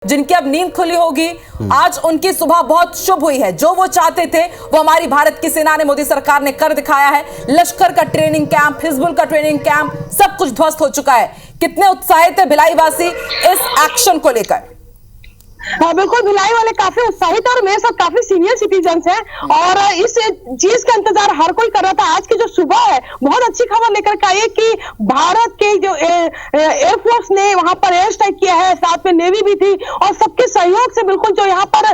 जिनकी अब नींद खुली होगी। आज उनकी सुबह बहुत शुभ हुई है। जो वो चाहते थे वो हमारी भारत की सेना ने, मोदी सरकार ने कर दिखाया है। लश्कर का ट्रेनिंग कैंप, हिजबुल का ट्रेनिंग कैंप, सब कुछ ध्वस्त हो चुका है। कितने उत्साहित है भिलाई वासी इस एक्शन को लेकर? बिल्कुल, भिलाई वाले काफी उत्साहित है और मेरे साथ काफी सीनियर सिटीजन्स हैं और इस चीज का इंतजार हर कोई कर रहा था। आज की जो सुबह है बहुत अच्छी खबर लेकर के आई है कि भारत के जो एयरफोर्स ने वहां पर एयर स्ट्राइक किया है, साथ में नेवी भी थी और सबके सहयोग से बिल्कुल जो यहाँ पर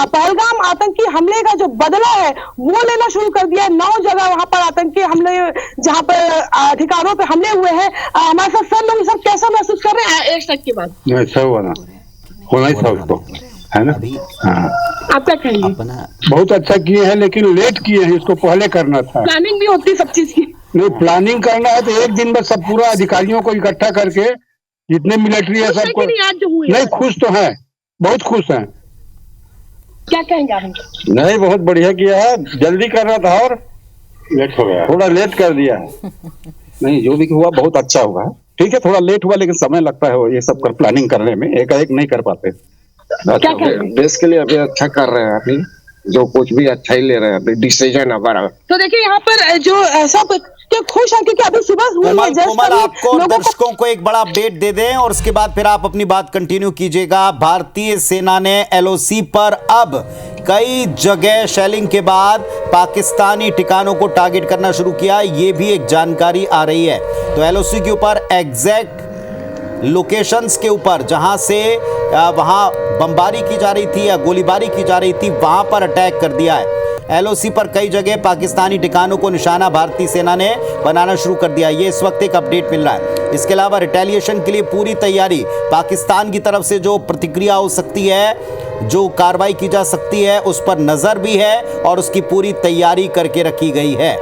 पहलगाम आतंकी हमले का जो बदला है वो लेना शुरू कर दिया है। 9 जगह वहां पर आतंकी हमले, जहां पर ठिकानों पर हमले हुए हैं। हमारे साथ सर लोग सब कैसा महसूस कर रहे हैं एयर स्ट्राइक के बाद? अच्छा हुआ ना, होना ही था उसको, है ना। हाँ, आप क्या कहेंगे? बहुत अच्छा किए हैं, लेकिन लेट किए हैं। इसको पहले करना था। प्लानिंग भी होती सब चीज की। नहीं, प्लानिंग करना है तो एक दिन में सब पूरा अधिकारियों को इकट्ठा करके, जितने मिलिट्री है सबको। नहीं, खुश तो हैं, बहुत खुश हैं। क्या कहेंगे आप? नहीं, बहुत बढ़िया किया है। जल्दी करना था और लेट हो गया, थोड़ा लेट कर दिया है। नहीं, जो भी हुआ बहुत अच्छा हुआ है। ठीक है, थोड़ा लेट हुआ लेकिन समय लगता है ये सब कर प्लानिंग करने में, एक नहीं कर पाते। क्या देश के लिए अभी अच्छा कर रहे हैं, अभी जो कुछ भी अच्छा ही ले रहे हैं अभी डिसीजन हमारा। तो देखिए यहाँ पर जो सब खुश है क्योंकि अभी सुबह हुई है। कोमल, आपको दर्शकों को एक बड़ा अपडेट दे दें और उसके बाद फिर आप अपनी बात कंटिन्यू कीजिएगा। भारतीय सेना ने एलओसी पर अब कई जगह शेलिंग के बाद पाकिस्तानी ठिकानों को टारगेट करना शुरू किया, ये भी एक जानकारी आ रही है। तो एलओसी के ऊपर एग्जैक्ट लोकेशंस के ऊपर जहां से वहां बमबारी की जा रही थी या गोलीबारी की जा रही थी, वहां पर अटैक कर दिया है। एलओसी पर कई जगह पाकिस्तानी ठिकानों को निशाना भारतीय सेना ने बनाना शुरू कर दिया। ये इस वक्त एक अपडेट मिल रहा है। इसके अलावा रिटेलिएशन के लिए पूरी तैयारी, पाकिस्तान की तरफ से जो प्रतिक्रिया हो सकती है, जो कार्रवाई की जा सकती है, उस पर नजर भी है और उसकी पूरी तैयारी करके रखी गई है।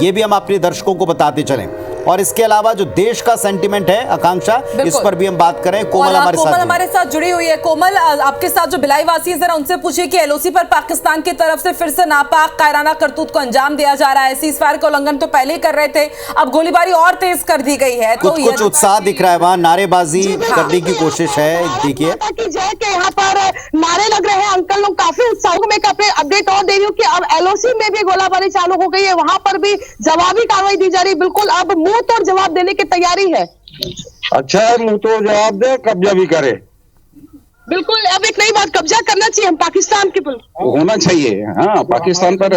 ये भी हम अपने दर्शकों को बताते चलें। और इसके अलावा जो देश का सेंटिमेंट है, आकांक्षा, इस पर भी हम बात करें। कोमल हमारे साथ जुड़ी हुई है। कोमल, आपके साथ जो भिलाई वासी है, जरा उनसे पूछिए कि एलओसी पर पाकिस्तान की तरफ से फिर से नापाक कायराना करतूत को अंजाम दिया जा रहा है। सीज़फायर का उल्लंघन तो पहले ही कर रहे थे, अब गोलीबारी और तेज कर दी गई है। तो कुछ उत्साह दिख रहा है, वहां नारेबाजी करने की कोशिश है। देखिए यहाँ पर नारे लग रहे हैं, अंकल लोग काफी उत्साह में। अपडेट और दे रही हूँ कि अब एलओसी में भी गोलाबारी चालू हो गई है, वहां पर भी जवाबी कार्रवाई दी जा रही है। बिल्कुल अब मुंह तोड़ जवाब देने की तैयारी है। अच्छा है, मुंह तोड़ जवाब दे, कब्जा भी करे। बिल्कुल, अब एक नई बात, कब्जा करना चाहिए हम पाकिस्तान के पर होना चाहिए। हाँ, पाकिस्तान पर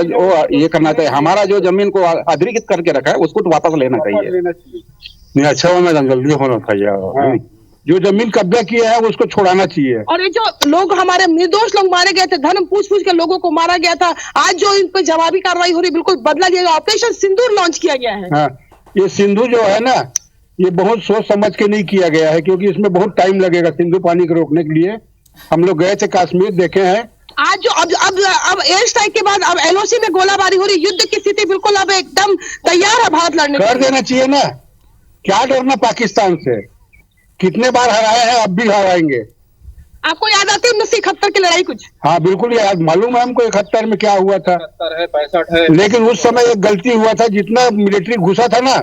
ये करना चाहिए। हमारा जो जमीन को अधिकृत करके रखा है उसको तो वापस लेना चाहिए। नहीं, अच्छा हुआ मैडम, जल्दी होना चाहिए। जो जमीन कब्जा किया है उसको छुड़ाना चाहिए। और ये जो लोग हमारे निर्दोष लोग मारे गए थे, धर्म पूछ के लोगों को मारा गया था, आज जो इन पर जवाबी कार्रवाई हो रही, बिल्कुल बदला गया। ऑपरेशन सिंदूर लॉन्च किया गया है। हाँ, ये सिंधु जो है ना, ये बहुत सोच समझ के नहीं किया गया है, क्योंकि इसमें बहुत टाइम लगेगा सिंधु पानी को रोकने के लिए। हम लोग गए थे कश्मीर, देखे हैं। आज जो अब एयर स्ट्राइक के बाद अब एलओसी में गोलाबारी हो रही, युद्ध की स्थिति बिल्कुल अब एकदम तैयार है भारत लड़ने कर देना चाहिए ना। क्या डरना पाकिस्तान से? कितने बार हराए हैं, अब भी हराएंगे। आपको याद आती है 1971 की लड़ाई कुछ? हाँ बिल्कुल याद, मालूम है हमको 71 में क्या हुआ था। 71 है, 65 है। लेकिन उस समय एक गलती हुआ था, जितना मिलिट्री घुसा था ना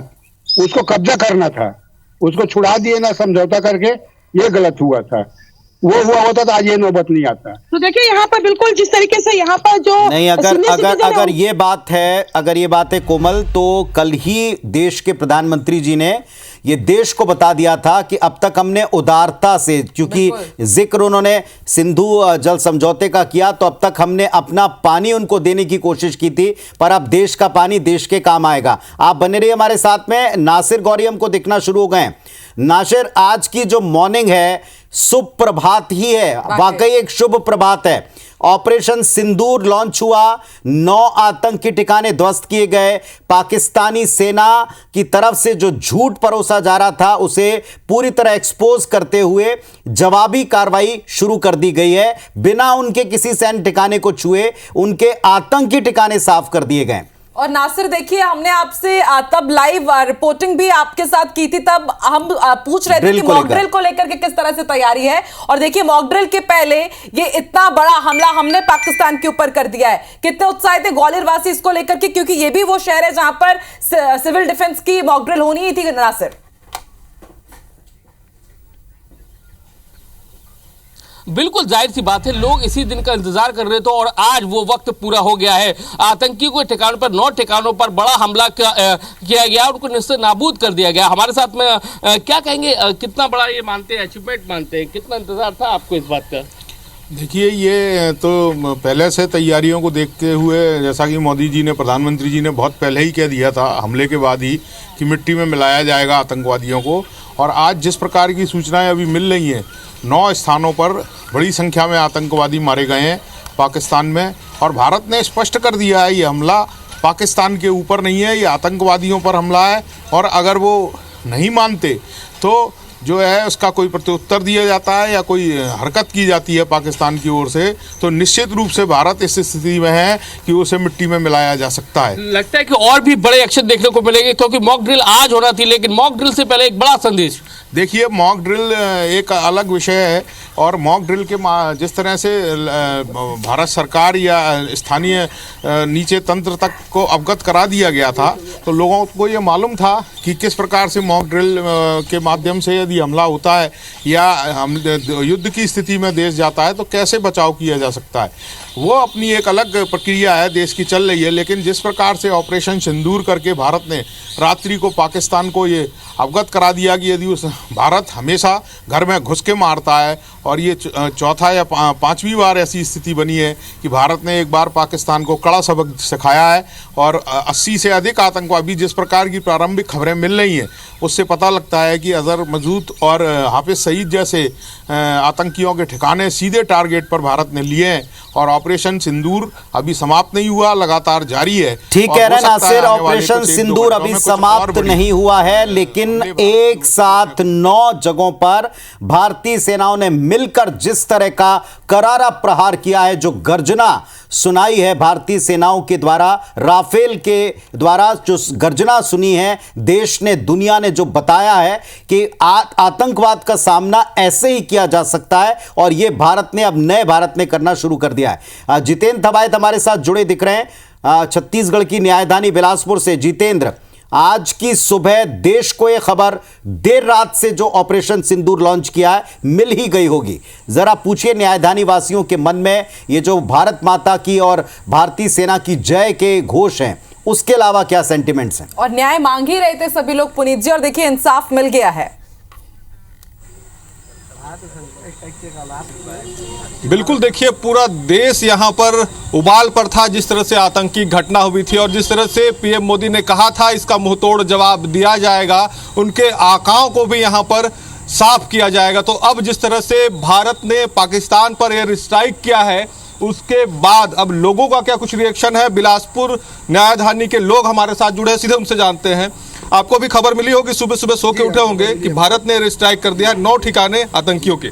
उसको कब्जा करना था, उसको छुड़ा दिए ना समझौता करके, ये गलत हुआ था। वो हुआ होता तो आज ये नौबत नहीं आता। तो देखिए यहाँ पर बिल्कुल जिस तरीके से यहाँ पर जो नहीं, अगर ये बात है कोमल, तो कल ही देश के प्रधानमंत्री जी ने ये देश को बता दिया था कि अब तक हमने उदारता से, क्योंकि जिक्र उन्होंने सिंधु जल समझौते का किया, तो अब तक हमने अपना पानी उनको देने की कोशिश की थी, पर अब देश का पानी देश के काम आएगा। आप बने रहिए हमारे साथ में। नासिर गौरी हमको दिखना शुरू हो गए। नासिर, आज की जो मॉर्निंग है शुभ प्रभात ही है, वाकई एक शुभ प्रभात है। ऑपरेशन सिंदूर लॉन्च हुआ, 9 आतंकी ठिकाने ध्वस्त किए गए। पाकिस्तानी सेना की तरफ से जो झूठ परोसा जा रहा था उसे पूरी तरह एक्सपोज करते हुए जवाबी कार्रवाई शुरू कर दी गई है। बिना उनके किसी सैन्य ठिकाने को छुए उनके आतंकी ठिकाने साफ कर दिए गए। और नासिर, देखिए हमने आपसे तब लाइव रिपोर्टिंग भी आपके साथ की थी, तब हम पूछ रहे थे कि मॉक ड्रिल को लेकर के किस तरह से तैयारी है। और देखिए मॉक ड्रिल के पहले ये इतना बड़ा हमला हमने पाकिस्तान के ऊपर कर दिया है। कितने उत्साहित थे ग्वालियर वासी इसको लेकर के, क्योंकि ये भी वो शहर है जहां पर सिविल डिफेंस की मॉक ड्रिल होनी ही थी। नासिर, बिल्कुल जाहिर सी बात है, लोग इसी दिन का इंतजार कर रहे थे और आज वो वक्त पूरा हो गया है। आतंकियों के ठिकानों पर 9 ठिकानों पर बड़ा हमला किया गया, उनको निश्चित नाबूद कर दिया गया। हमारे साथ में क्या कहेंगे, कितना बड़ा ये मानते हैं, अचीवमेंट मानते हैं, कितना इंतजार था आपको इस बात का? देखिए, ये तो पहले से तैयारियों को देखते हुए, जैसा कि मोदी जी ने, प्रधानमंत्री जी ने बहुत पहले ही कह दिया था हमले के बाद ही कि मिट्टी में मिलाया जाएगा आतंकवादियों को। और आज जिस प्रकार की सूचनाएं अभी मिल रही हैं, 9 स्थानों पर बड़ी संख्या में आतंकवादी मारे गए हैं पाकिस्तान में, और भारत ने स्पष्ट कर दिया है ये हमला पाकिस्तान के ऊपर नहीं है, ये आतंकवादियों पर हमला है। और अगर वो नहीं मानते तो जो है उसका कोई प्रत्युत्तर दिया जाता है या कोई हरकत की जाती है पाकिस्तान की ओर से, तो निश्चित रूप से भारत इस स्थिति में है कि उसे मिट्टी में मिलाया जा सकता है। लगता है कि और भी बड़े एक्शन देखने को मिलेंगे, क्योंकि मॉक ड्रिल आज होना थी, लेकिन मॉक ड्रिल से पहले एक बड़ा संदेश। देखिए, मॉक ड्रिल एक अलग विषय है, और मॉक ड्रिल के जिस तरह से भारत सरकार या स्थानीय नीचे तंत्र तक को अवगत करा दिया गया था, तो लोगों को ये मालूम था कि किस प्रकार से मॉक ड्रिल के माध्यम से यदि हमला होता है या हम युद्ध की स्थिति में देश जाता है तो कैसे बचाव किया जा सकता है। वो अपनी एक अलग प्रक्रिया है, देश की चल रही है। लेकिन जिस प्रकार से ऑपरेशन सिंदूर करके भारत ने रात्रि को पाकिस्तान को ये अवगत करा दिया कि यदि उस भारत हमेशा घर में घुस के मारता है, और ये चौथा या 5वीं बार ऐसी स्थिति बनी है कि भारत ने एक बार पाकिस्तान को कड़ा सबक सिखाया है, और 80 से अधिक आतंकवादी, जिस प्रकार की प्रारंभिक खबरें मिल रही हैं उससे पता लगता है कि अजहर मसूद और हाफिज सईद जैसे आतंकियों के ठिकाने सीधे टारगेट पर भारत ने लिए हैं, और ऑपरेशन सिंदूर अभी समाप्त नहीं हुआ, लगातार जारी है। ठीक है नासिर, ऑपरेशन सिंदूर अभी समाप्त नहीं हुआ है, लेकिन एक साथ 9 जगहों पर भारतीय सेनाओं ने मिलकर जिस तरह का करारा प्रहार किया है, जो गर्जना सुनाई है भारतीय सेनाओं के द्वारा, राफेल के द्वारा जो गर्जना सुनी है, देश ने, दुनिया ने जो बताया है कि आतंकवाद का सामना ऐसे ही किया जा सकता है, और यह भारत ने अब नए भारत में करना शुरू कर दिया है। जितेंद्र धबायत हमारे साथ जुड़े दिख रहे हैं छत्तीसगढ़ की न्यायधानी बिलासपुर से। जितेंद्र, आज की सुबह देश को यह खबर देर रात से जो ऑपरेशन सिंदूर लॉन्च किया है मिल ही गई होगी, जरा पूछिए न्यायधानी वासियों के मन में ये जो भारत माता की और भारतीय सेना की जय के घोष हैं, उसके अलावा क्या सेंटिमेंट्स हैं? और न्याय मांग ही रहे थे सभी लोग पुनीत जी, और देखिए इंसाफ मिल गया है। बिल्कुल, देखिए पूरा देश यहाँ पर उबाल पर था जिस तरह से आतंकी घटना हुई थी, और जिस तरह से पीएम मोदी ने कहा था इसका मुंहतोड़ जवाब दिया जाएगा, उनके आकाओं को भी यहाँ पर साफ किया जाएगा। तो अब जिस तरह से भारत ने पाकिस्तान पर एयर स्ट्राइक किया है, उसके बाद अब लोगों का क्या कुछ रिएक्शन है, बिलासपुर न्यायधानी के लोग हमारे साथ जुड़े हैं, सीधे उनसे जानते हैं। आपको भी खबर मिली होगी, सुबह सुबह सो के उठे होंगे कि भारत ने एयर स्ट्राइक कर दिया 9 ठिकाने आतंकियों के,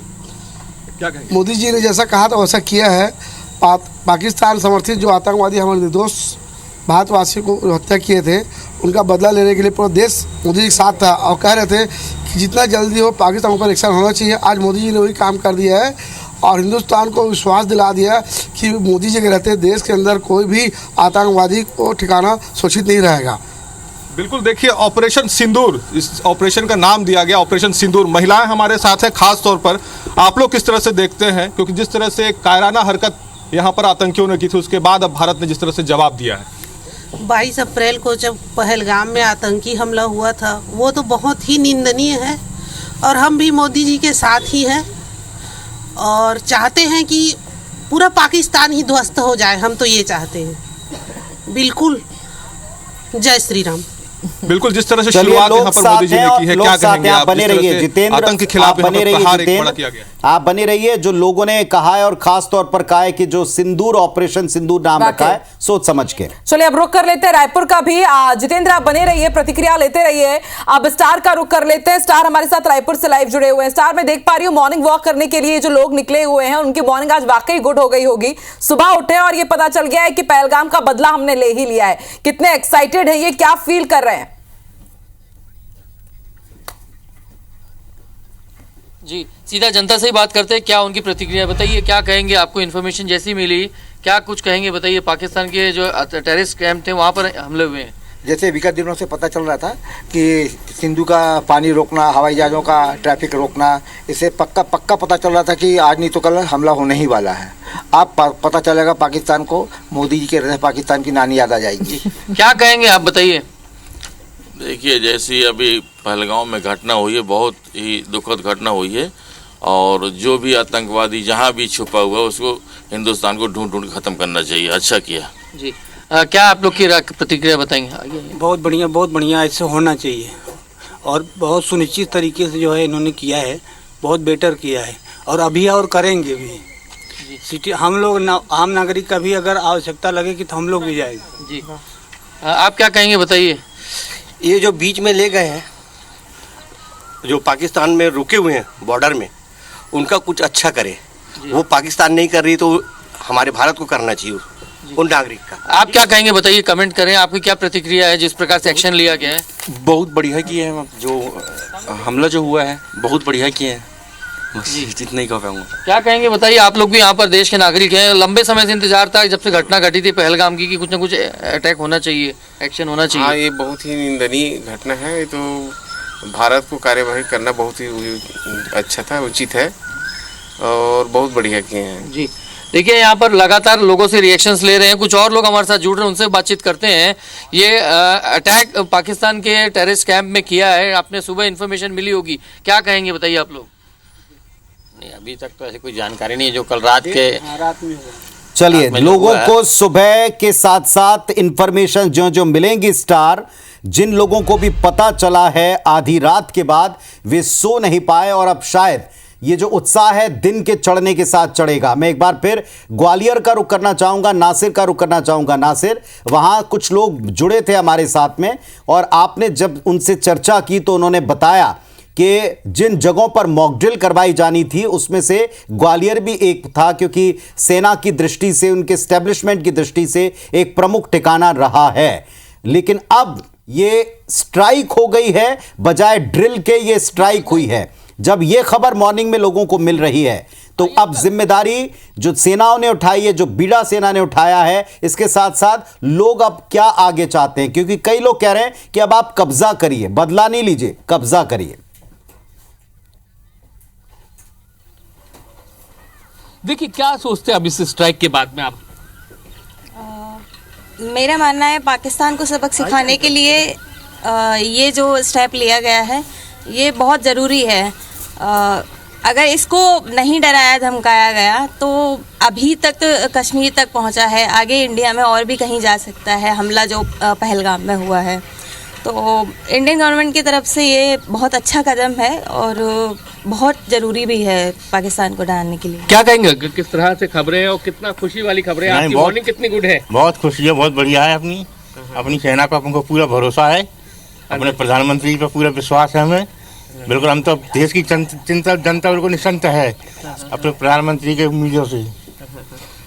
क्या कहेंगे? मोदी जी ने जैसा कहा था वैसा किया है। पाकिस्तान समर्थित जो आतंकवादी हमारे निर्दोष भारतवासियों को हत्या किए थे, उनका बदला लेने के लिए पूरा देश मोदी जी के साथ था, और कह रहे थे कि जितना जल्दी हो पाकिस्तान पर एक्शन होना चाहिए। आज मोदी जी ने वही काम कर दिया है, और हिंदुस्तान को विश्वास दिला दिया कि मोदी जी के रहते देश के अंदर कोई भी आतंकवादी को ठिकाना सुरक्षित नहीं रहेगा। बिल्कुल, देखिए ऑपरेशन सिंदूर, इस ऑपरेशन का नाम दिया गया ऑपरेशन सिंदूर। महिलाएं हमारे साथ हैं, खास तौर पर आप लोग किस तरह से देखते हैं, क्योंकि जिस तरह से कायराना हरकत यहाँ पर आतंकियों ने की थी, उसके बाद अब भारत ने जिस तरह से जवाब दिया है। 22 अप्रैल को जब पहलगाम में आतंकी हमला हुआ था, वो तो बहुत ही निंदनीय है, और हम भी मोदी जी के साथ ही हैं और चाहते हैं कि पूरा पाकिस्तान ही ध्वस्त हो जाए। हम तो ये चाहते हैं। बिल्कुल, जय श्री राम। बिल्कुल, जिस तरह से शुरुआत यहाँ पर मोदी जी ने की है, क्या कहेंगे आप? बने रहिए जितेंद्र, आतंक के खिलाफ बने रहिए, आप बने रहिए। जो लोगों ने कहा है और खास तौर पर कहा है कि जो सिंदूर, ऑपरेशन सिंदूर नाम रखा है, सोच समझ के। चलिए अब रुक कर लेते हैं रायपुर का भी। जितेंद्र आप बने रहिए, प्रतिक्रिया लेते रहिए। अब स्टार का रुक कर लेते हैं। स्टार हमारे साथ रायपुर से लाइव जुड़े हुए हैं। स्टार, मैं देख पा रही हूँ मॉर्निंग वॉक करने के लिए जो लोग निकले हुए हैं, उनकी मॉर्निंग आज वाकई गुड हो गई होगी। सुबह उठे और ये पता चल गया है कि पहलगाम का बदला हमने ले ही लिया है। कितने एक्साइटेड है ये, क्या फील कर रहे हैं? जी, सीधा जनता से ही बात करते हैं। क्या उनकी प्रतिक्रिया बताइए, क्या कहेंगे? आपको इन्फॉर्मेशन जैसी मिली, क्या कुछ कहेंगे बताइए? पाकिस्तान के जो टेररिस्ट कैंप थे वहाँ पर हमले हुए हैं, जैसे विगत दिनों से पता चल रहा था कि सिंधु का पानी रोकना, हवाई जहाज़ों का ट्रैफिक रोकना, इससे पक्का पता चल रहा था कि आज नहीं तो कल हमला होने ही वाला है। अब पता चलेगा पाकिस्तान को, मोदी जी के हृदय पाकिस्तान की नानी याद आ जाएगी। क्या कहेंगे आप, बताइए। देखिए, जैसी अभी पहलगांव में घटना हुई है, बहुत ही दुखद घटना हुई है, और जो भी आतंकवादी जहां भी छुपा हुआ है उसको हिंदुस्तान को ढूंढ खत्म करना चाहिए। अच्छा किया जी। क्या आप लोग की प्रतिक्रिया बताएंगे आगे? बहुत बढ़िया ऐसे होना चाहिए, और बहुत सुनिश्चित तरीके से जो है इन्होंने किया है, बहुत बेटर किया है, और अभी और करेंगे भी। सिटी हम लोग आम नागरिक का भी अगर आवश्यकता लगेगी तो हम लोग भी जाएंगे। जी। आप क्या कहेंगे, बताइए। ये जो बीच में ले गए हैं, जो पाकिस्तान में रुके हुए हैं बॉर्डर में, उनका कुछ अच्छा करे। वो पाकिस्तान नहीं कर रही तो हमारे भारत को करना चाहिए, उन नागरिक का। आप क्या कहेंगे, बताइए, कमेंट करें। आपकी क्या प्रतिक्रिया है जिस प्रकार से एक्शन लिया गया है? बहुत बढ़िया किए हैं, जो हमला जो हुआ है बहुत बढ़िया किए हैं, बस जितना ही कह पाऊंगा। क्या कहेंगे, बताइए। आप लोग भी यहाँ पर देश के नागरिक हैं, लंबे समय से इंतजार था जब से घटना घटी थी पहलगाम की कि कुछ ना कुछ अटैक होना चाहिए, एक्शन होना चाहिए। हाँ, ये बहुत ही निंदनीय घटना है। ये तो भारत को कार्यवाही करना बहुत ही अच्छा था, उचित है, और बहुत बढ़िया किए हैं। जी। देखिए, यहाँ पर लगातार लोगों से रिएक्शंस ले रहे हैं, कुछ और लोग हमारे साथ जुड़ रहे हैं, उनसे बातचीत करते हैं। ये अटैक पाकिस्तान के टेररिस्ट कैंप में किया है, आपने सुबह इन्फॉर्मेशन मिली होगी, क्या कहेंगे, बताइए आप लोग। नहीं, अभी तक तो ऐसी कोई जानकारी नहीं है, जो कल रात में चलिए, लोगों को सुबह के साथ साथ इंफॉर्मेशन जो मिलेंगी स्टार, जिन लोगों को भी पता चला है आधी रात के बाद वे सो नहीं पाए, और अब शायद ये जो उत्साह है दिन के चढ़ने के साथ चढ़ेगा। मैं एक बार फिर ग्वालियर का रुख करना चाहूंगा, नासिर का रुख करना चाहूंगा। नासिर, वहां कुछ लोग जुड़े थे हमारे साथ में, और आपने जब उनसे चर्चा की तो उन्होंने बताया कि जिन जगहों पर मॉक ड्रिल करवाई जानी थी उसमें से ग्वालियर भी एक था, क्योंकि सेना की दृष्टि से, उनके एस्टेब्लिशमेंट की दृष्टि से एक प्रमुख ठिकाना रहा है। लेकिन अब ये स्ट्राइक हो गई है, बजाय ड्रिल के ये स्ट्राइक हुई है। जब ये खबर मॉर्निंग में लोगों को मिल रही है तो अब जिम्मेदारी जो सेनाओं ने उठाई है, जो बीड़ा सेना ने उठाया है, इसके साथ साथ लोग अब क्या आगे चाहते हैं, क्योंकि कई लोग कह रहे हैं कि अब आप कब्जा करिए, बदला नहीं लीजिए, कब्जा करिए। देखिए, क्या सोचते हैं अब इस स्ट्राइक के बाद में आप? मेरा मानना है पाकिस्तान को सबक सिखाने के लिए ये जो स्टेप लिया गया है ये बहुत ज़रूरी है। अगर इसको नहीं डराया धमकाया गया तो अभी तक कश्मीर तक पहुंचा है, आगे इंडिया में और भी कहीं जा सकता है हमला जो पहलगाम में हुआ है। तो इंडियन गवर्नमेंट की तरफ से ये बहुत अच्छा कदम है और बहुत ज़रूरी भी है पाकिस्तान को डराने के लिए। क्या कहेंगे, किस तरह से खबरें और कितना खुशी वाली खबरें, आपकी मॉर्निंग कितनी गुड है? बहुत खुशी है, बहुत बढ़िया है। अपनी सेना पर हमको पूरा भरोसा है, अपने प्रधानमंत्री पर पूरा विश्वास है हमें। बिल्कुल, हम तो देश की चिंता जनता बिल्कुल निश्चिंत है अपने प्रधानमंत्री के उम्मीदों से।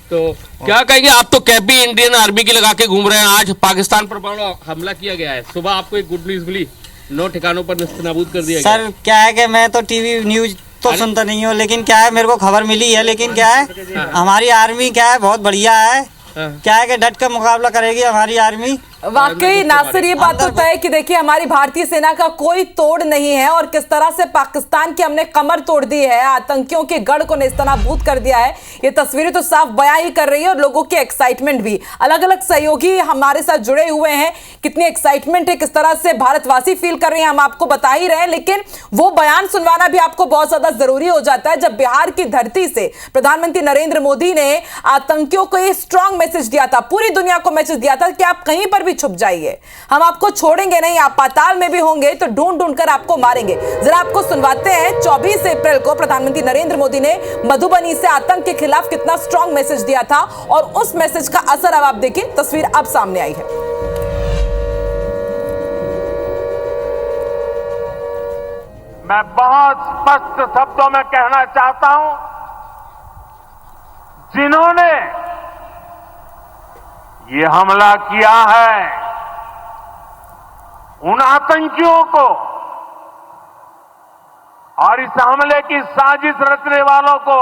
तो क्या कहेंगे, आप तो कैप भी इंडियन आर्मी की लगा के घूम रहे हैं, आज पाकिस्तान पर बड़ा हमला किया गया है, सुबह आपको एक गुड न्यूज मिली, 9 ठिकानों पर नेस्तनाबूद कर दिया गया। सर क्या है कि मैं तो टीवी न्यूज तो सुनता नहीं हूँ, लेकिन क्या है मेरे को खबर मिली है, लेकिन क्या है हमारी आर्मी क्या है बहुत बढ़िया है, क्या है कि डट कर मुकाबला करेगी हमारी आर्मी। वाकई नासिर, ये बात तो तय है कि देखिए हमारी भारतीय सेना का कोई तोड़ नहीं है, और किस तरह से पाकिस्तान की हमने कमर तोड़ दी है, आतंकियों के गढ़ को नेस्तनाबूद कर दिया है, ये तस्वीरें तो साफ बयां ही कर रही है। और लोगों की एक्साइटमेंट भी, अलग अलग सहयोगी हमारे साथ जुड़े हुए हैं, कितनी एक्साइटमेंट है, किस तरह से भारतवासी फील कर रहे हैं, हम आपको बता ही रहे हैं। लेकिन वो बयान सुनवाना भी आपको बहुत ज्यादा जरूरी हो जाता है जब बिहार की धरती से प्रधानमंत्री नरेंद्र मोदी ने आतंकियों को ये स्ट्रांग मैसेज दिया था, पूरी दुनिया को मैसेज दिया था कि आप कहीं पर भी छुप जाइए, हम आपको छोड़ेंगे नहीं, आप पाताल में भी होंगे तो ढूंढ ढूंढ कर आपको मारेंगे। जरा आपको सुनवाते हैं 24 अप्रैल को प्रधानमंत्री नरेंद्र मोदी ने मधुबनी से आतंक के खिलाफ कितना स्ट्रांग मैसेज दिया था, और उस मैसेज का असर अब आप देखिए, तस्वीर अब सामने आई है। मैं बहुत स्पष्ट शब्दों में कहना चाहता हूं, जिन्होंने ये हमला किया है उन आतंकियों को और इस हमले की साजिश रचने वालों को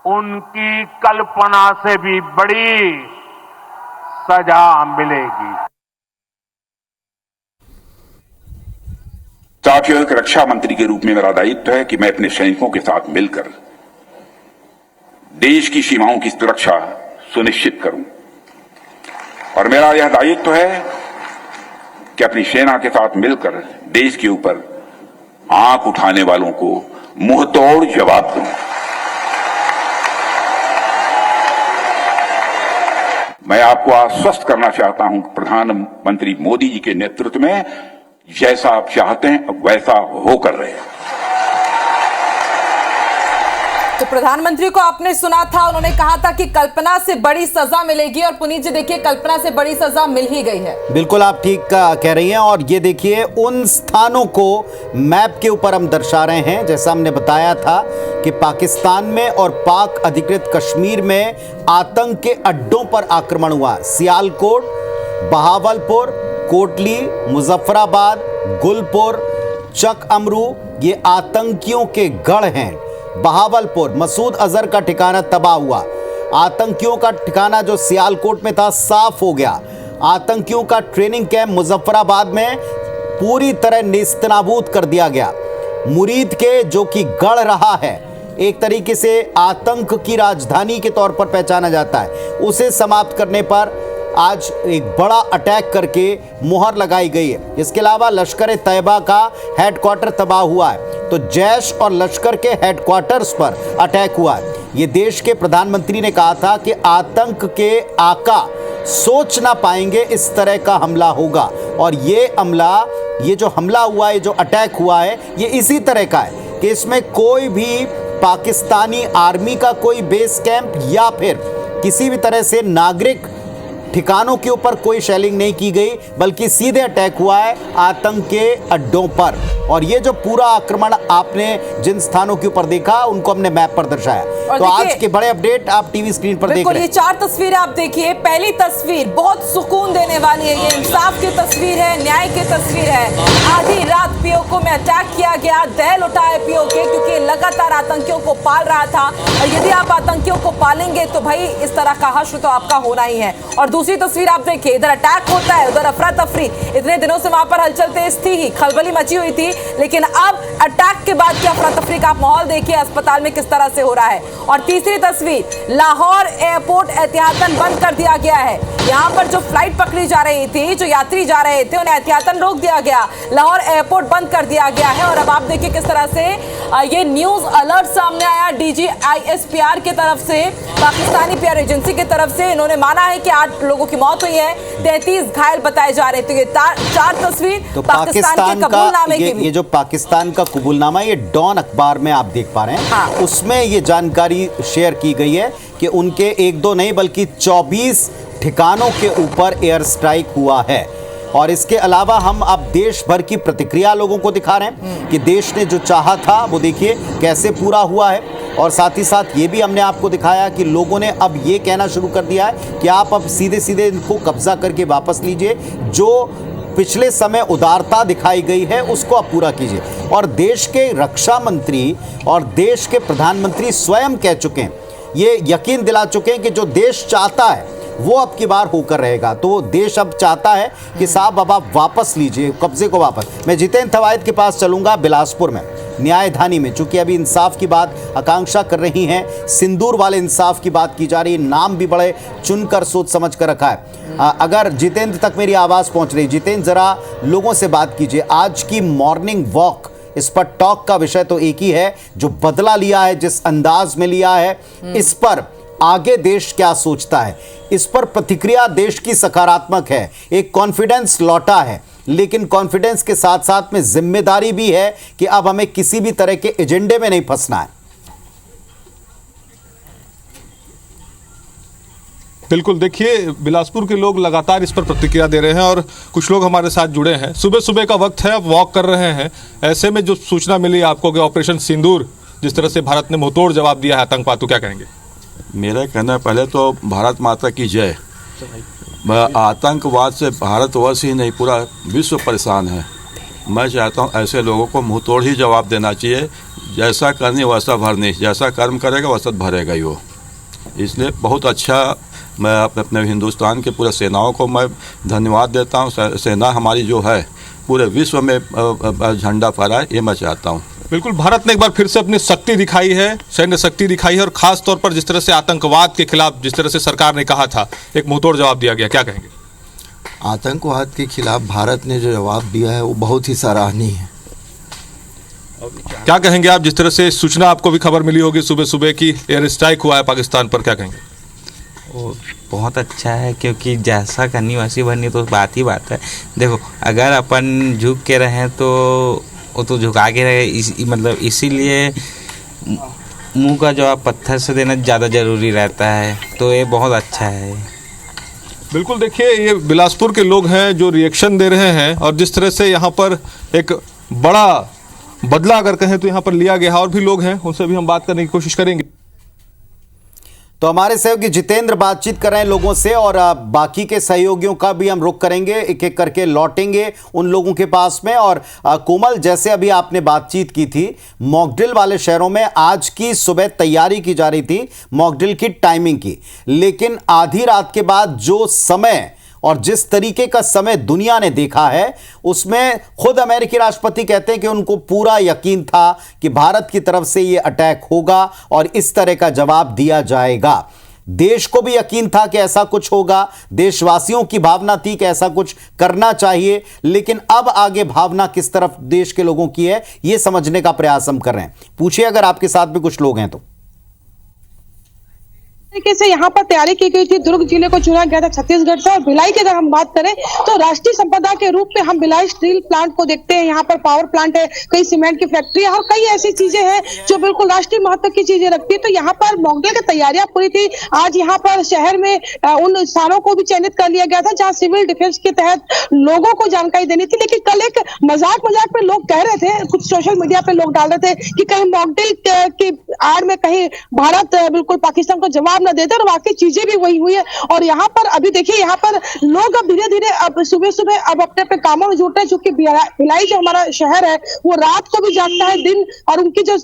उनकी कल्पना से भी बड़ी सजा मिलेगी। साथियों, एक रक्षा मंत्री के रूप में मेरा दायित्व है कि मैं अपने सैनिकों के साथ मिलकर देश की सीमाओं की सुरक्षा सुनिश्चित करूं और मेरा यह दायित्व है कि अपनी सेना के साथ मिलकर देश के ऊपर आंख उठाने वालों को मुंहतोड़ जवाब दूं। मैं आपको आश्वस्त करना चाहता हूं, प्रधानमंत्री मोदी जी के नेतृत्व में जैसा आप चाहते हैं वैसा होकर रहे। तो प्रधानमंत्री को आपने सुना था, उन्होंने कहा था कि कल्पना से बड़ी सजा मिलेगी और पुनीत जी देखिए कल्पना से बड़ी सजा मिल ही गई है। बिल्कुल आप ठीक कह रही हैं। और ये देखिए उन स्थानों को मैप के ऊपर हम दर्शा रहे हैं, जैसा हमने बताया था कि पाकिस्तान में और पाक अधिकृत कश्मीर में आतंक के अड्डों पर आक्रमण हुआ। सियालकोट, बहावलपुर, कोटली, मुजफ्फराबाद, गुलपुर, चक अमरू ये आतंकियों के गढ़ हैं। बहावलपुर मसूद अजहर का ठिकाना तबाह हुआ। आतंकियों का ठिकाना जो सियालकोट में था साफ हो गया। आतंकियों का ट्रेनिंग कैंप मुजफ्फराबाद में पूरी तरह नेस्तनाबूद कर दिया गया। मुरीद के जो कि गढ़ रहा है, एक तरीके से आतंक की राजधानी के तौर पर पहचाना जाता है, उसे समाप्त करने पर आज एक बड़ा अटैक करके मुहर लगाई गई है। इसके अलावा लश्कर तैयबा का हेडक्वार्टर तबाह हुआ है। तो जैश और लश्कर के हेडक्वार्टर्स पर अटैक हुआ है। ये देश के प्रधानमंत्री ने कहा था कि आतंक के आका सोच ना पाएंगे इस तरह का हमला होगा। और ये जो हमला हुआ है, जो अटैक हुआ है, ये इसी तरह का है कि इसमें कोई भी पाकिस्तानी आर्मी का कोई बेस कैंप या फिर किसी भी तरह से नागरिक ठिकानों के ऊपर कोई शेलिंग नहीं की गई, बल्कि सीधे अटैक हुआ है आतंक के अड्डों पर। और ये जो पूरा आक्रमण आपने जिन स्थानों के ऊपर देखा उनको हमने मैप पर दर्शाया। तो आज के बड़े अपडेट आप टीवी स्क्रीन पर देख रहे हैं। ये 4 तस्वीरें आप देखिए। पहली तस्वीर बहुत सुकून देने वाली है, ये इंसाफ की तस्वीर है, न्याय की तस्वीर है। आधी रात पीओके में अटैक किया गया, दहल उठा है पीओके, क्योंकि लगातार आतंकियों को पाल रहा था। और यदि आप आतंकियों को पालेंगे तो भाई इस तरह का हश्र तो आपका होना ही है। और दूसरी तस्वीर आप देखिए, इधर अटैक होता है, उधर अफरा तफरी। इतने दिनों से वहां पर हलचल तेज थी ही, खलबली मची हुई थी, लेकिन अब अटैक के बाद की अफरा तफरी का आप माहौल देखिए अस्पताल में किस तरह से हो रहा है। और तीसरी तस्वीर, लाहौर एयरपोर्ट एहतियातन बंद कर दिया गया है। यहाँ पर जो फ्लाइट पकड़ी जा रही थी, जो यात्री जा रहे थे, उन्हें एहतियातन रोक दिया गया। लाहौर एयरपोर्ट बंद कर दिया गया है। और अब आप देखिए किस तरह से ये न्यूज अलर्ट सामने आया DGISPR की तरफ से, पाकिस्तानी पीआर एजेंसी की तरफ से। इन्होंने माना है कि 8 लोगों की मौत हुई है, 33 घायल बताए जा रहे थे। ये 4 तस्वीर तो पाकिस्तान के कबूलनामे की भी। ये जो पाकिस्तान का कबूलनामा, ये डॉन अखबार में आप देख पा रहे हैं। हाँ। उसमें ये जानकारी शेयर की गई है कि उनके 1-2 नहीं बल्कि 24 ठिकानों के ऊपर एयर स्ट्राइक हुआ है। और इसके अलावा हम अब देश भर की प्रतिक्रिया लोगों को दिखा रहे हैं कि देश ने जो चाहा था वो देखिए कैसे पूरा हुआ है। और साथ ही साथ ये भी हमने आपको दिखाया कि लोगों ने अब ये कहना शुरू कर दिया है कि आप अब सीधे सीधे इनको कब्जा करके वापस लीजिए, जो पिछले समय उदारता दिखाई गई है उसको आप पूरा कीजिए। और देश के रक्षा मंत्री और देश के प्रधानमंत्री स्वयं कह चुके हैं, ये यकीन दिला चुके हैं कि जो देश चाहता है वो अब की बार होकर रहेगा। तो देश अब चाहता है कि साहब अब आप वापस लीजिए कब्जे को वापस। मैं जितेंद्र थवायत के पास चलूंगा बिलासपुर में, न्यायधानी में, चूंकि अभी इंसाफ की बात आकांक्षा कर रही हैं, सिंदूर वाले इंसाफ की बात की जा रही है, नाम भी बड़े चुनकर सोच समझ कर रखा है। अगर जितेंद्र तक मेरी आवाज़ पहुंच रही, जितेंद्र जरा लोगों से बात कीजिए। आज की मॉर्निंग वॉक, इस पर टॉक का विषय तो एक ही है, जो बदला लिया है, जिस अंदाज में लिया है, इस पर आगे देश क्या सोचता है, इस पर प्रतिक्रिया देश की सकारात्मक है। एक कॉन्फिडेंस लौटा है, लेकिन कॉन्फिडेंस के साथ साथ में जिम्मेदारी भी है कि अब हमें किसी भी तरह के एजेंडे में नहीं फंसना है। बिल्कुल, देखिए बिलासपुर के लोग लगातार इस पर प्रतिक्रिया दे रहे हैं और कुछ लोग हमारे साथ जुड़े हैं। सुबह सुबह का वक्त है, अब वॉक कर रहे हैं। ऐसे में जो सूचना मिली आपको कि ऑपरेशन सिंदूर, जिस तरह से भारत ने मुंहतोड़ जवाब दिया है आतंकवाद, तो क्या कहेंगे? मेरा कहना है पहले तो भारत माता की जय। आतंकवाद से भारतवर्ष ही नहीं पूरा विश्व परेशान है। मैं चाहता हूँ ऐसे लोगों को मुंहतोड़ ही जवाब देना चाहिए। जैसा करनी वैसा भरनी, जैसा कर्म करेगा वैसा भरेगा ही वो। इसलिए बहुत अच्छा मैं अपने हिंदुस्तान के पूरे सेनाओं को मैं धन्यवाद देता हूँ। सेना हमारी जो है पूरे विश्व में झंडा फहराए, ये मैं चाहता हूँ। बिल्कुल, भारत ने एक बार फिर से अपनी शक्ति दिखाई है, सैन्य शक्ति दिखाई है, और खास तौर पर जिस तरह से आतंकवाद के खिलाफ जिस तरह से सरकार ने कहा था, एक मुंहतोड़ जवाब दिया गया, क्या कहेंगे? आतंकवाद के खिलाफ भारत ने जो जवाब दिया है वो बहुत ही सराहनीय है। क्या कहेंगे आप, जिस तरह से सूचना आपको भी खबर मिली होगी सुबह सुबह की एयर स्ट्राइक हुआ है पाकिस्तान पर, क्या कहेंगे? वो बहुत अच्छा है, क्योंकि जैसा करनी वैसी बननी, तो बात ही बात है। देखो, अगर अपन झुक के रहें तो वो तो झुका के रहे, मतलब इसीलिए मुंह का जवाब पत्थर से देना ज़्यादा ज़रूरी रहता है, तो ये बहुत अच्छा है। बिल्कुल, देखिए ये बिलासपुर के लोग हैं जो रिएक्शन दे रहे हैं, और जिस तरह से यहाँ पर एक बड़ा बदला अगर कहें तो यहाँ पर लिया गया है। और भी लोग हैं, उनसे भी हम बात करने की कोशिश करेंगे। तो हमारे सहयोगी जितेंद्र बातचीत कर रहे हैं लोगों से, और बाकी के सहयोगियों का भी हम रुख करेंगे, एक एक करके लौटेंगे उन लोगों के पास में। और कोमल, जैसे अभी आपने बातचीत की थी, मॉकड्रिल वाले शहरों में आज की सुबह तैयारी की जा रही थी मॉकड्रिल की टाइमिंग की, लेकिन आधी रात के बाद जो समय और जिस तरीके का समय दुनिया ने देखा है, उसमें खुद अमेरिकी राष्ट्रपति कहते हैं कि उनको पूरा यकीन था कि भारत की तरफ से यह अटैक होगा और इस तरह का जवाब दिया जाएगा। देश को भी यकीन था कि ऐसा कुछ होगा, देशवासियों की भावना थी कि ऐसा कुछ करना चाहिए, लेकिन अब आगे भावना किस तरफ देश के लोगों की है, यह समझने का प्रयास हम कर रहे हैं। पूछिए अगर आपके साथ भी कुछ लोग हैं तो। तरीके से यहाँ पर तैयारी की गई थी। दुर्ग जिले को चुना गया था छत्तीसगढ़ से। और भिलाई की अगर हम बात करें तो राष्ट्रीय संपदा के रूप में हम भिलाई स्टील प्लांट को देखते हैं। यहाँ पर पावर प्लांट है, कई सीमेंट की फैक्ट्री है और कई ऐसी चीजें हैं जो बिल्कुल राष्ट्रीय महत्व की चीजें रखती है। तो यहाँ पर मॉकड्रिल की तैयारियां पूरी थी। आज यहाँ पर शहर में उन स्थानों को भी चयनित कर लिया गया था जहाँ सिविल डिफेंस के तहत लोगों को जानकारी देनी थी। लेकिन कल एक मजाक में लोग कह रहे थे, कुछ सोशल मीडिया पे लोग डाल रहे थे कि कहीं मॉकड्रिल की आड़ में कहीं भारत बिल्कुल पाकिस्तान को जवाब न देते, और वाकई चीजें भी वही हुई है। और यहाँ पर अभी देखिए, यहाँ पर लोग अब धीरे धीरे अब सुबह अब अपने अपने कामों में जुट रहे हैं। चूंकि भिलाई जो हमारा शहर है वो रात को भी जागता है, दिन, और उनकी जो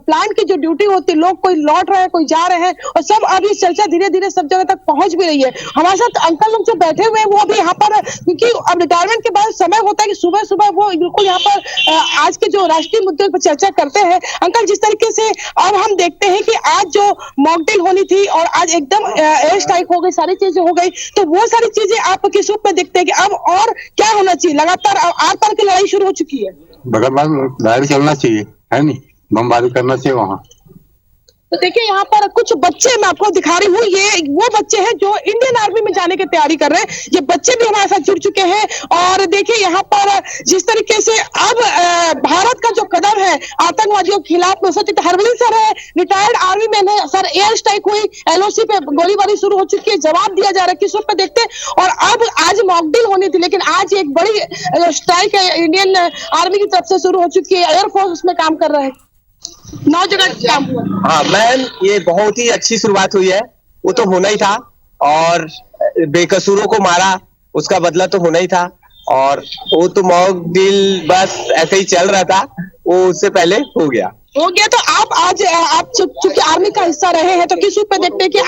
प्लांट की जो ड्यूटी होती है, लोग कोई लौट रहे हैं, कोई जा रहे हैं, और सब अभी चर्चा धीरे धीरे सब जगह तक पहुंच भी रही है। हमारे साथ अंकल लोग जो बैठे हुए हैं वो अभी यहाँ पर, क्योंकि अब रिटायरमेंट के बाद समय होता है कि सुबह सुबह वो बिल्कुल यहाँ पर आज के जो राष्ट्रीय मुद्दे पर चर्चा करते हैं। अंकल, जिस तरीके से अब हम देखते हैं कि आज जो मॉकड्रिल होनी थी और आज एकदम एयर स्ट्राइक हो गई, सारी चीजें हो गई, तो वो सारी चीजें आप किस रूप में देखते हैं कि अब और क्या होना चाहिए? लगातार आर पार की लड़ाई शुरू हो चुकी है, लड़ाई चलना चाहिए, है नहीं, बमबारी करना चाहिए वहाँ। तो देखिए यहाँ पर कुछ बच्चे मैं आपको दिखा रही हूँ, ये वो बच्चे हैं जो इंडियन आर्मी में जाने की तैयारी कर रहे हैं। ये बच्चे भी हमारे साथ जुड़ चुके हैं। और देखिए यहाँ पर जिस तरीके से अब भारत का जो कदम है आतंकवादियों के खिलाफ, हरवली सर है, रिटायर्ड आर्मी मैन है सर, एयर स्ट्राइक हुई, LOC पे गोलीबारी शुरू हो चुकी है, जवाब दिया जा रहा है, किस रूप में देखते हैं। और अब आज मॉकड्रिल होनी थी, लेकिन आज एक बड़ी स्ट्राइक इंडियन आर्मी की तरफ से शुरू हो चुकी है। एयरफोर्स उसमें काम कर रहा है, 9 जगह काम हुआ। हाँ मैम, ये बहुत ही अच्छी शुरुआत हुई है। वो तो होना ही था, और बेकसूरों को मारा, उसका बदला तो होना ही था। और वो तो मॉकड्रिल बस ऐसे ही चल रहा था, वो उससे पहले हो गया। तो आप चूंकि आर्मी का हिस्सा रहे हैं, तो किस रूप में देखते हैं कि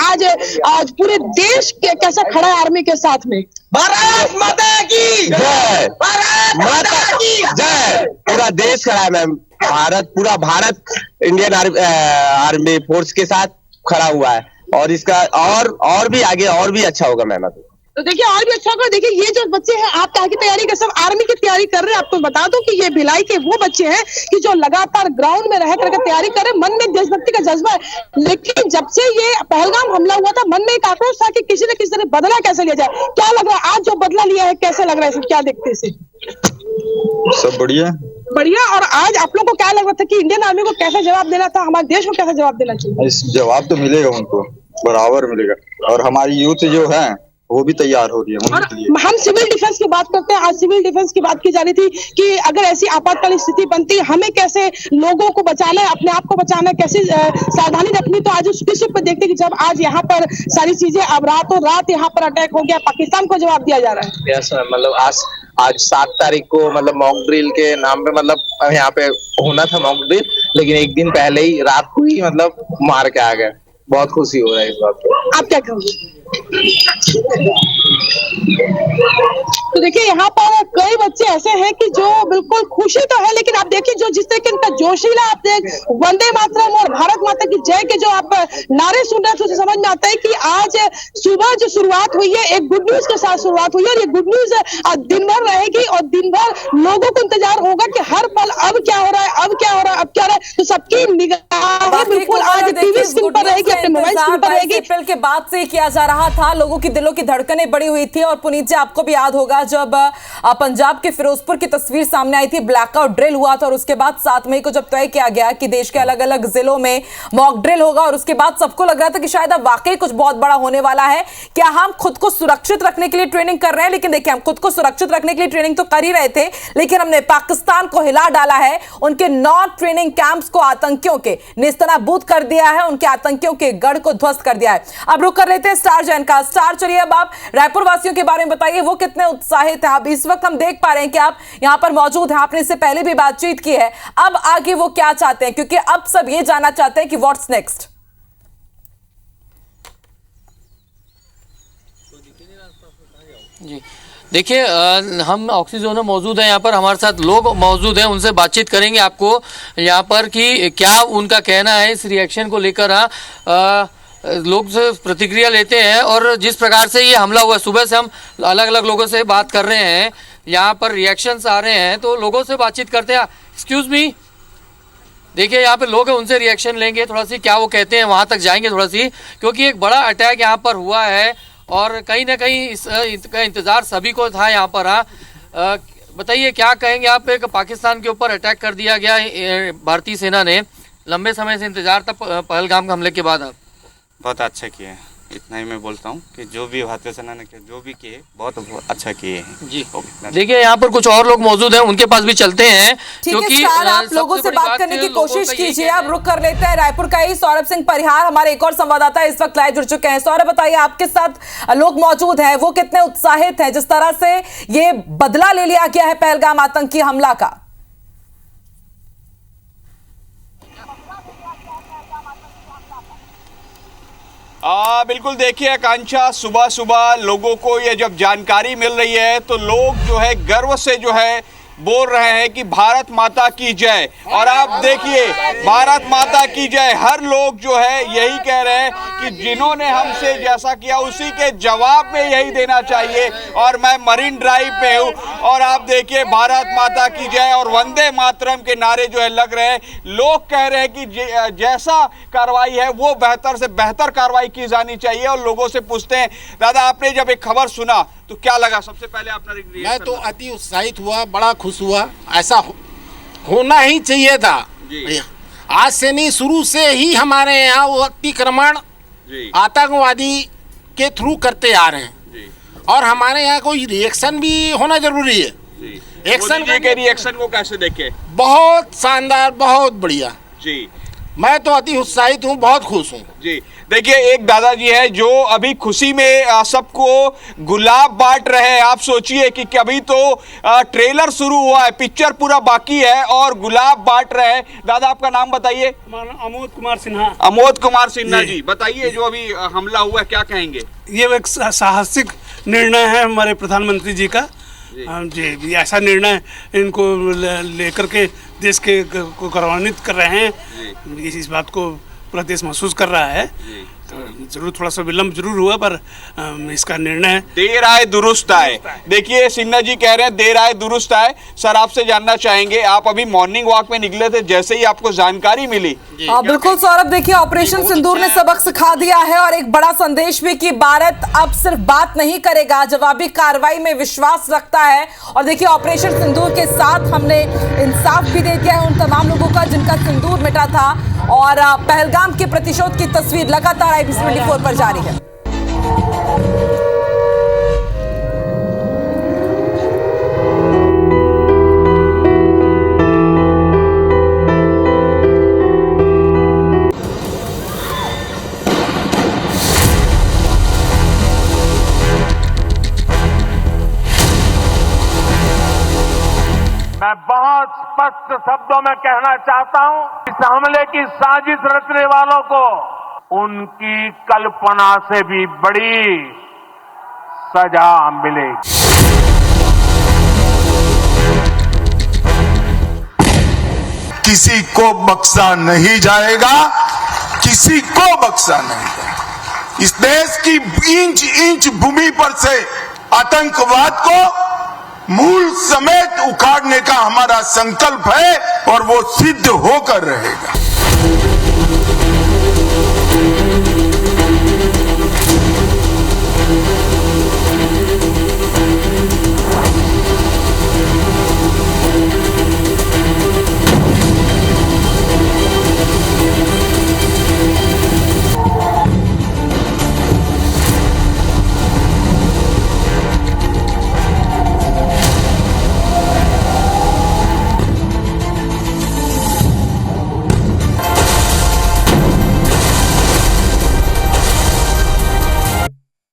आज पूरे देश कैसा खड़ा है आर्मी के साथ में? भारत माता की जय, भारत माता की जय। पूरा देश खड़ा है मैम, पूरा भारत इंडियन आर्मी फोर्स के साथ खड़ा हुआ है। और इसका और भी आगे और भी अच्छा होगा मैम। तो देखिए और भी अच्छा होगा। देखिए ये जो बच्चे हैं, आप क्या की तैयारी कर, सब आर्मी की तैयारी कर रहे हैं। आपको बता दो कि ये भिलाई के वो बच्चे हैं कि जो लगातार ग्राउंड में रह करके तैयारी कर रहे हैं। मन में देशभक्ति का जज्बा है, लेकिन जब से ये पहलगाम हमला हुआ था, मन में एक आक्रोश था कि किसी न किसी तरह बदला कैसे लिया जाए। क्या लग रहा है आज जो बदला लिया है, कैसे लग रहा है, क्या देखते हैं? सब बढ़िया। और आज आप लोग को क्या लग रहा था कि इंडियन आर्मी को कैसा जवाब देना था, हमारे देश को कैसा जवाब देना चाहिए? इस जवाब तो मिलेगा उनको, बराबर मिलेगा। और हमारी यूथ जो है वो भी तैयार हो रही है उनके लिए। हम सिविल डिफेंस की बात करते हैं। आज सिविल डिफेंस की बात की जा रही थी कि अगर ऐसी आपातकालीन स्थिति बनती, हमें कैसे लोगों को बचाना है, अपने आप को बचाना है, कैसे सावधानी रखनी। तो आज उस विषय पर देखते हैं कि जब आज यहाँ पर सारी चीजें, अब रातों रात यहाँ पर अटैक हो गया, पाकिस्तान को जवाब दिया जा रहा है। यस, मतलब आज 7 तारीख को मतलब मॉकड्रिल के नाम पे मतलब यहाँ पे होना था मॉकड्रिल, लेकिन एक दिन पहले ही रात को ही मतलब मार के आ गए। बहुत खुशी हो रहा है इस बात पे। आप क्या कहोगे? तो देखिए यहाँ पर कई बच्चे ऐसे हैं कि जो बिल्कुल खुशी तो है, लेकिन आप देखिए जो जिस तरीके इनका जोशीला, आप देख वंदे मातरम और भारत माता की जय के जो आप नारे सुन रहे हैं, तो समझ में आता है कि आज सुबह जो शुरुआत हुई है एक गुड न्यूज के साथ शुरुआत हुई है, और ये गुड न्यूज दिन भर रहेगी और दिन भर लोगों को इंतजार होगा कि हर पल अब क्या हो रहा है, अब क्या हो रहा है, अब क्या हो रहा है। तो सबकी निगाह बिल्कुल आज टीवी स्क्रीन पर रहेगी, अपने मोबाइल स्क्रीन पर रहेगी। अप्रैल के बाद से किया जा रहा था, लोगों की दिलों की धड़कनें बढ़ी हुई थी। और पुनीत जी, आपको भी याद होगा जब पंजाब के फिरोजपुर की तस्वीर सामने आई थी, ब्लैकआउट ड्रिल हुआ था, और उसके बाद 7 मई को जब तय किया गया कि देश के अलग अलग जिलों में मॉक ड्रिल होगा, और उसके बाद सबको लग रहा था कि शायद अब वाकई कुछ बहुत बड़ा होने वाला है। क्या हम खुद को सुरक्षित रखने के लिए ट्रेनिंग कर रहे हैं? लेकिन देखिए, हम खुद को सुरक्षित रखने के लिए ट्रेनिंग तो कर ही रहे थे, लेकिन हमने पाकिस्तान को हिला डाला है। उनके 9 ट्रेनिंग कैंप्स को आतंकियों के नेस्तनाबूद कर दिया है, उनके आतंकियों के गढ़ को ध्वस्त कर दिया है। अब रुक कर लेते हैं स्टार जैन का। स्टार, चलिए अब आप रायपुर वासियों के बारे में बताइए, वो कितने उत्साहित है। अब इस वक्त हम देख पा रहे हैं कि आप यहां पर मौजूद हैं, आपने इससे पहले भी बातचीत की है। अब आगे वो क्या चाहते हैं, क्योंकि अब सब ये जानना चाहते हैं कि व्हाट्स नेक्स्ट। जी देखिए, हम ऑक्सीजन में मौजूद हैं, यहाँ पर हमारे साथ लोग मौजूद हैं, उनसे बातचीत करेंगे आपको यहाँ पर कि क्या उनका कहना है इस रिएक्शन को लेकर। लोग से प्रतिक्रिया लेते हैं, और जिस प्रकार से ये हमला हुआ, सुबह से हम अलग अलग लोगों से बात कर रहे हैं, यहाँ पर रिएक्शंस आ रहे हैं, तो लोगों से बातचीत करते हैं। एक्सक्यूज मी, देखिए यहाँ पे लोग हैं, उनसे रिएक्शन लेंगे, थोड़ा सी क्या वो कहते हैं, वहाँ तक जाएंगे थोड़ा सी, क्योंकि एक बड़ा अटैक यहाँ पर हुआ है और कहीं ना कहीं इसका इंतज़ार सभी को था यहाँ पर। बताइए क्या कहेंगे आप, एक पाकिस्तान के ऊपर अटैक कर दिया गया भारतीय सेना ने, लंबे समय से इंतज़ार था पहलगाम हमले के बाद। आप बहुत अच्छा किए हैं, इतना ही मैं बोलता हूँ कि जो भी भारतीय सेना ने किया, जो भी किए बहुत अच्छा किए हैं। जी देखिए, यहाँ पर कुछ और लोग मौजूद हैं, उनके पास भी चलते हैं, क्योंकि आप लोगों से बात करने की कोशिश कीजिए। अब रुक कर लेते हैं रायपुर का ही सौरभ सिंह परिहार, हमारे एक और संवाददाता इस वक्त लाइव जुड़ चुके हैं। सौरभ, बताइए, आपके साथ लोग मौजूद हैं, वो कितने उत्साहित हैं जिस तरह से ये बदला ले लिया गया है पहलगाम आतंकी हमला का? बिल्कुल, देखिए आकांक्षा, सुबह सुबह लोगों को ये जब जानकारी मिल रही है तो लोग जो है गर्व से जो है बोल रहे हैं कि भारत माता की जय। और आप देखिए, भारत माता की जय, हर लोग जो है यही कह रहे हैं कि जिन्होंने हमसे जैसा किया उसी के जवाब में यही देना चाहिए। और मैं मरीन ड्राइव पे हूँ और आप देखिए भारत माता की जय और वंदे मातरम के नारे जो है लग रहे हैं। लोग कह रहे हैं कि जैसा कार्रवाई है वो बेहतर से बेहतर कार्रवाई की जानी चाहिए। और लोगों से पूछते हैं, दादा आपने जब एक खबर सुना तो क्या लगा? सबसे पहले अपना रिएक्शन। मैं तो अति उत्साहित हुआ, बड़ा खुश हुआ, ऐसा होना ही चाहिए था। आज से नहीं, शुरू से ही हमारे यहाँ वो अतिक्रमण आतंकवादी के थ्रू करते आ रहे हैं, और हमारे यहाँ कोई रिएक्शन भी होना जरूरी है। एक्शन के रिएक्शन को कैसे देखे? बहुत शानदार, बहुत बढ़िया जी। मैं तो अति उत्साहित हूँ, बहुत खुश हूँ जी। देखिए, एक दादाजी है जो अभी खुशी में सबको गुलाब बांट रहे हैं। आप सोचिए कि कभी तो ट्रेलर शुरू हुआ है, पिक्चर पूरा बाकी है और गुलाब बांट रहे हैं। दादा आपका नाम बताइए। अमोद कुमार सिन्हा। अमोद कुमार सिन्हा जी, बताइए जो अभी हमला हुआ है क्या कहेंगे? ये एक साहसिक निर्णय है हमारे प्रधानमंत्री जी का। जी, ऐसा निर्णय इनको लेकर के देश के को गौरवान्वित कर रहे हैं। इस बात को पूरा देश महसूस कर रहा है। तो जरूर थोड़ा सा विलंब जरूर हुआ, पर इसका निर्णय देर आए दुरुस्त आए। देखिए सिन्हा जी कह रहे हैं देर आए दुरुस्त आए। सर आपसे जानना चाहेंगे, आप अभी मॉर्निंग वॉक में निकले थे, जैसे ही आपको जानकारी मिली? बिल्कुल सौरभ, देखिए ऑपरेशन सिंदूर ने सबक सिखा दिया है और एक बड़ा संदेश भी कि भारत अब सिर्फ बात नहीं करेगा, जवाबी कार्रवाई में विश्वास रखता है। और देखिए ऑपरेशन सिंदूर के साथ हमने इंसाफ भी दे दिया है उन तमाम लोगों का जिनका सिंदूर मिटा था। और पहलगाम के प्रतिशोध की तस्वीर लगातार IBC 24 पर जारी है। मैं बहुत स्पष्ट शब्दों में कहना चाहता हूं, इस हमले की साजिश रचने वालों को उनकी कल्पना से भी बड़ी सजा मिलेगी। किसी को बख्शा नहीं जाएगा, किसी को बख्शा नहीं जाएगा। इस देश की इंच इंच भूमि पर से आतंकवाद को मूल समेत उखाड़ने का हमारा संकल्प है और वो सिद्ध होकर रहेगा।